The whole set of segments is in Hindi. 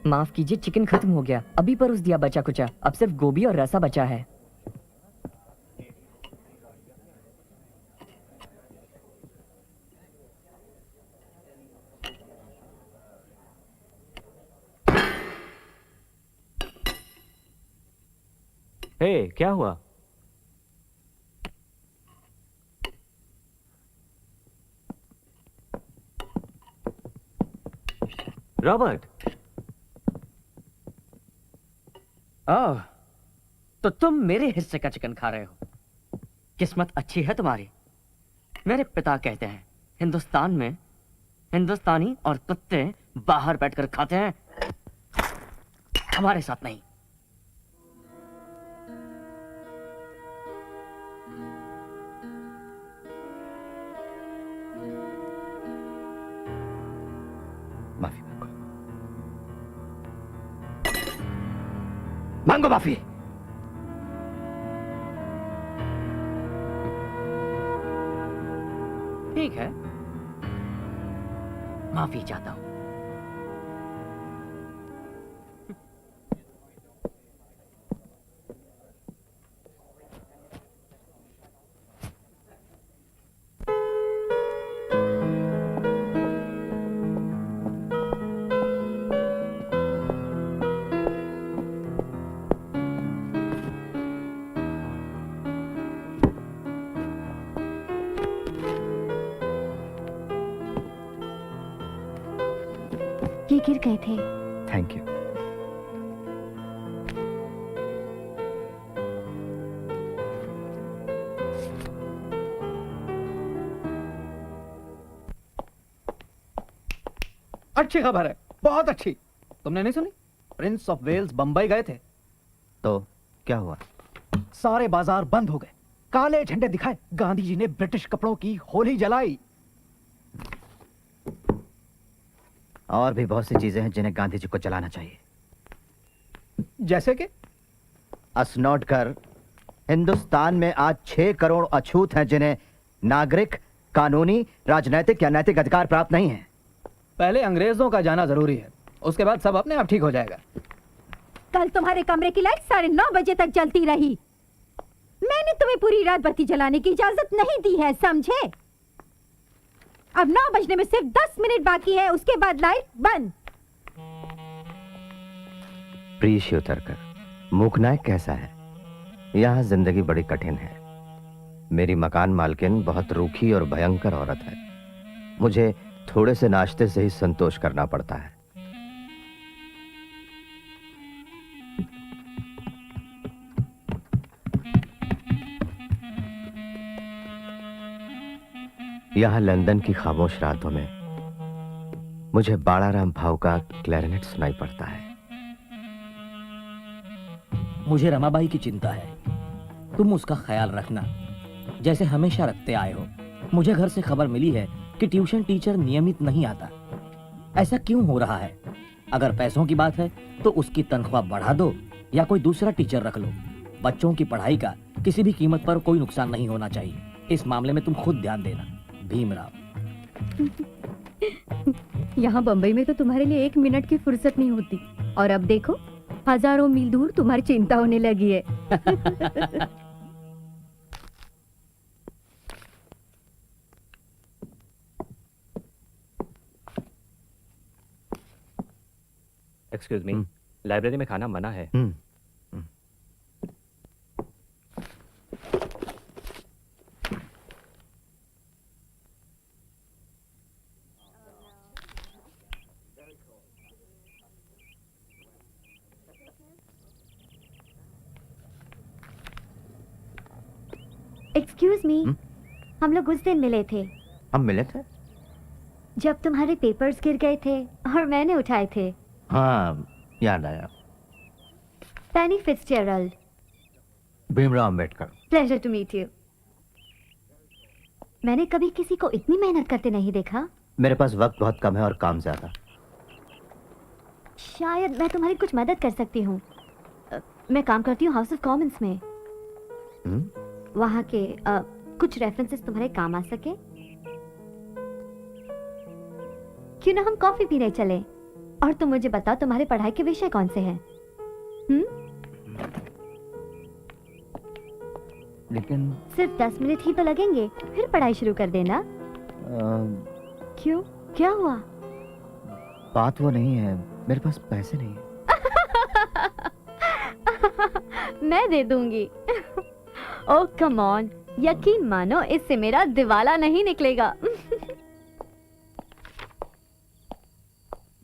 माफ कीजिए, चिकन खत्म हो गया, अभी परोस दिया बचा कुचा, अब सिर्फ गोभी और रसा बचा है। हे, क्या हुआ? रॉबर्ट। ओह, तो तुम मेरे हिस्से का चिकन खा रहे हो। किस्मत अच्छी है तुम्हारी। मेरे पिता कहते हैं हिंदुस्तान में हिंदुस्तानी और कुत्ते बाहर बैठकर खाते हैं, हमारे साथ नहीं। माफी मांगो, माफी। ठीक है, माफी चाहता हूं। ये गिर गए थे। Thank you. अच्छी खबर है, बहुत अच्छी। तुमने नहीं सुनी? प्रिंस ऑफ वेल्स बंबई गए थे। तो क्या हुआ? सारे बाजार बंद हो गए, काले झंडे दिखाए, गांधी जी ने ब्रिटिश कपड़ों की होली जलाई। और भी बहुत सी चीजें हैं जिन्हें गांधी जी को जलाना चाहिए। जैसे कि असनौटकर, हिंदुस्तान में आज 6 करोड़ अछूत हैं जिन्हें नागरिक, कानूनी, राजनैतिक या नैतिक अधिकार प्राप्त नहीं है। पहले अंग्रेजों का जाना जरूरी है, उसके बाद सब अपने आप ठीक हो जाएगा। कल तुम्हारे कमरे की लाइट 9:30 बजे तक जलती रही। मैंने तुम्हें पूरी रात बत्ती जलाने की इजाजत नहीं दी है, समझे? अब 9 बजने में सिर्फ 10 मिनट बाकी है, उसके बाद लाइट बंद। प्रिय शिवतरकर, मूकनायक कैसा है? यहाँ जिंदगी बड़ी कठिन है। मेरी मकान मालकिन बहुत रूखी और भयंकर औरत है। मुझे थोड़े से नाश्ते से ही संतोष करना पड़ता है। यहाँ लंदन की खामोश रातों में मुझे बाड़ाराम भाव का क्लैरिनेट सुनाई पड़ता है। मुझे रमाबाई की चिंता है, तुम उसका ख्याल रखना जैसे हमेशा रखते आए हो। मुझे घर से खबर मिली है कि ट्यूशन टीचर नियमित नहीं आता। ऐसा क्यों हो रहा है? अगर पैसों की बात है तो उसकी तनख्वाह बढ़ा दो या कोई दूसरा टीचर रख लो। बच्चों की पढ़ाई का किसी भी कीमत पर कोई नुकसान नहीं होना चाहिए। इस मामले में तुम खुद ध्यान देना। भीमराव। यहाँ बंबई में तो तुम्हारे लिए 1 मिनट की फुर्सत नहीं होती, और अब देखो हजारों मील दूर तुम्हारी चिंता होने लगी है। एक्सक्यूज मी, लाइब्रेरी में खाना मना है। एक्सक्यूज मी, हम लोग उस दिन मिले थे। हम मिले थे? जब तुम्हारे पेपर्स गिर गए थे और मैंने उठाए थे। हाँ, याद आया। Penny Fitzgerald. Bhimrao Ambedkar. Pleasure to meet you. मैंने कभी किसी को इतनी मेहनत करते नहीं देखा। मेरे पास वक्त बहुत कम है और काम ज्यादा। शायद मैं तुम्हारी कुछ मदद कर सकती हूँ। मैं काम करती हूँ हाउस ऑफ कॉमन्स में। वहाँ के कुछ रेफरेंसेस तुम्हारे काम आ सके। क्यों ना हम कॉफी पीने चले? और तुम मुझे बताओ तुम्हारे पढ़ाई के विषय कौन से हैं? लेकिन सिर्फ 10 मिनट ही तो लगेंगे, फिर पढ़ाई शुरू कर देना। क्यों, क्या हुआ? बात वो नहीं है, मेरे पास पैसे नहीं है। मैं दे दूंगी। ओह कम ऑन, यकीन मानो इससे मेरा दिवाला नहीं निकलेगा।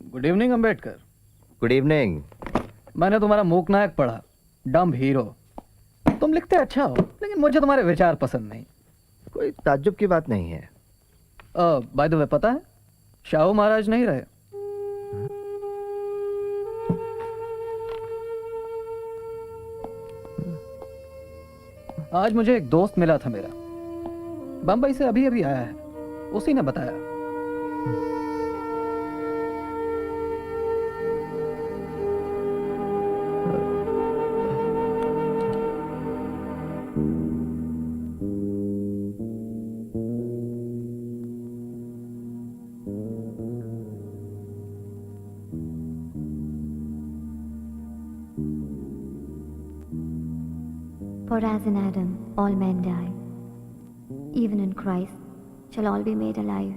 Good evening Ambedkar. Good evening. मैंने तुम्हारा मूकनायक पढ़ा, डम्ब हीरो। तुम लिखते अच्छा हो, लेकिन मुझे तुम्हारे विचार पसंद नहीं। कोई ताज्जुब की बात नहीं है। बाय द वे, पता है शाहू महाराज नहीं रहे। आज मुझे एक दोस्त मिला था मेरा, बंबई से अभी अभी आया है, उसी ने बताया। For as in Adam all men die, even in Christ shall all be made alive.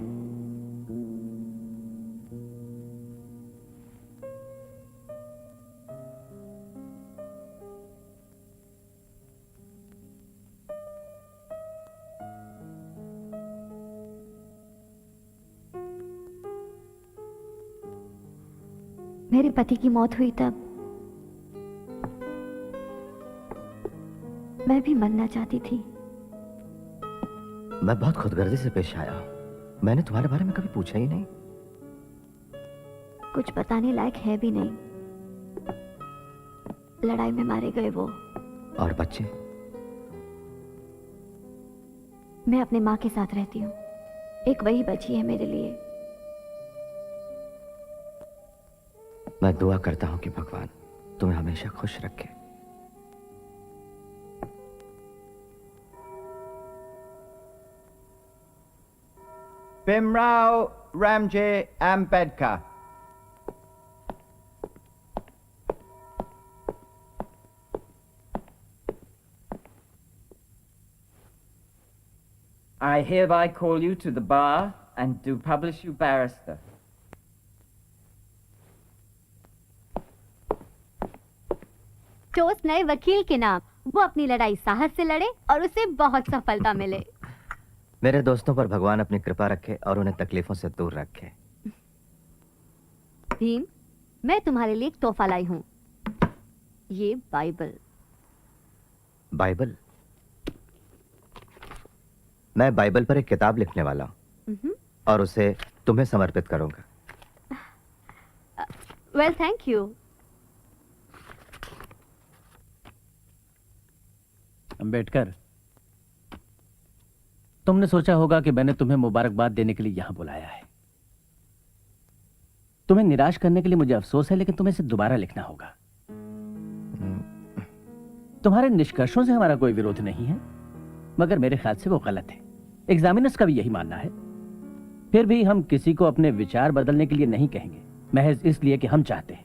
मेरे पति की मौत हुई तब मैं भी मरना चाहती थी। मैं बहुत खुदगर्जी से पेश आया हूं। मैंने तुम्हारे बारे में कभी पूछा ही नहीं। कुछ बताने लायक है भी नहीं। लड़ाई में मारे गए वो। और बच्चे? मैं अपने माँ के साथ रहती हूँ, एक वही बची है मेरे लिए। मैं दुआ करता हूं कि भगवान तुम्हें हमेशा खुश रखे। Bimrao Ramji Ambedkar. I hereby call you to the bar and do publish you barrister. Toast नए वकील के नाम, वो अपनी लड़ाई साहस से लड़े और उसे बहुत सफलता मिले। मेरे दोस्तों पर भगवान अपनी कृपा रखे और उन्हें तकलीफों से दूर रखे। भीम, मैं तुम्हारे लिए एक तोहफा लाई हूँ, ये बाइबल। बाइबल? मैं बाइबल पर एक किताब लिखने वाला हूँ और उसे तुम्हें समर्पित करूंगा। Well, thank you. अंबेडकर, तुमने सोचा होगा कि मैंने तुम्हें मुबारकबाद देने के लिए यहां बुलाया है। तुम्हें निराश करने के लिए मुझे अफसोस है, लेकिन तुम्हें इसे दोबारा लिखना होगा। तुम्हारे निष्कर्षों से हमारा कोई विरोध नहीं है, मगर मेरे ख्याल से वो गलत है। एग्जामिनर्स का भी यही मानना है। फिर भी हम किसी को अपने विचार बदलने के लिए नहीं कहेंगे, महज इसलिए कि हम चाहते हैं।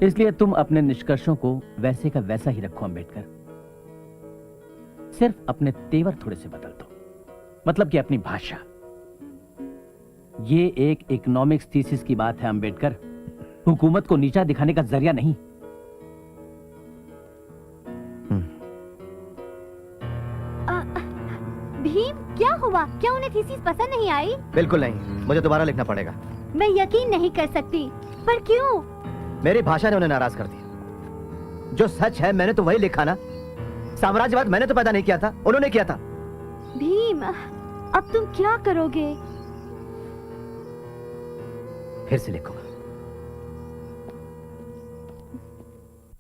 इसलिए तुम अपने निष्कर्षों को वैसे का वैसा ही रखो अंबेडकर। सिर्फ अपने तेवर थोड़े से बदल दो, मतलब कि अपनी भाषा। ये एक इकोनॉमिक्स थीसिस की बात है अंबेडकर, हुकूमत को नीचा दिखाने का जरिया नहीं। भीम, क्या हुआ? क्या उन्हें थीसिस पसंद नहीं आई? बिल्कुल नहीं, मुझे दोबारा लिखना पड़ेगा। मैं यकीन नहीं कर सकती, पर क्यों? मेरी भाषा ने उन्हें नाराज कर दिया। जो सच है मैंने तो वही लिखा ना। साम्राज्यवाद मैंने तो पैदा नहीं किया था, उन्होंने किया था। भीम, अब तुम क्या करोगे? फिर से लिखूंगा।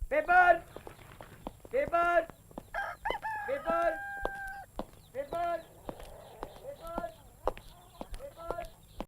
पेपर! पेपर!